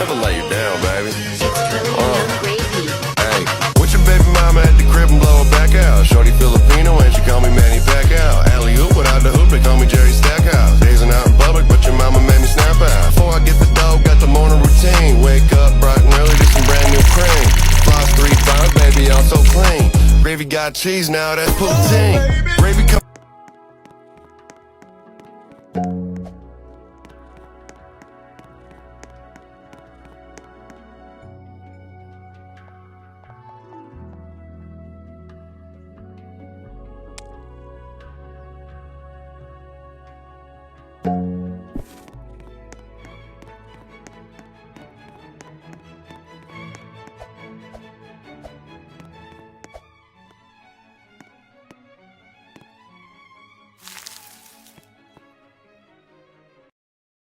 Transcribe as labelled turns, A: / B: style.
A: never lay you down, baby.
B: Gravy.
A: Hey, with your baby mama at the crib and blow her back out. Shorty Filipino and she call me Manny Pacquiao. Alley-oop without the hoop, they call me Jerry Stackhouse. Dazing out in public, but your mama made me snap out. Before I get the dough, got the morning routine. Wake up bright and early, get some brand new cream. Floss 3 5, baby, I'm so clean. Gravy got cheese now, that's poutine. Gravy come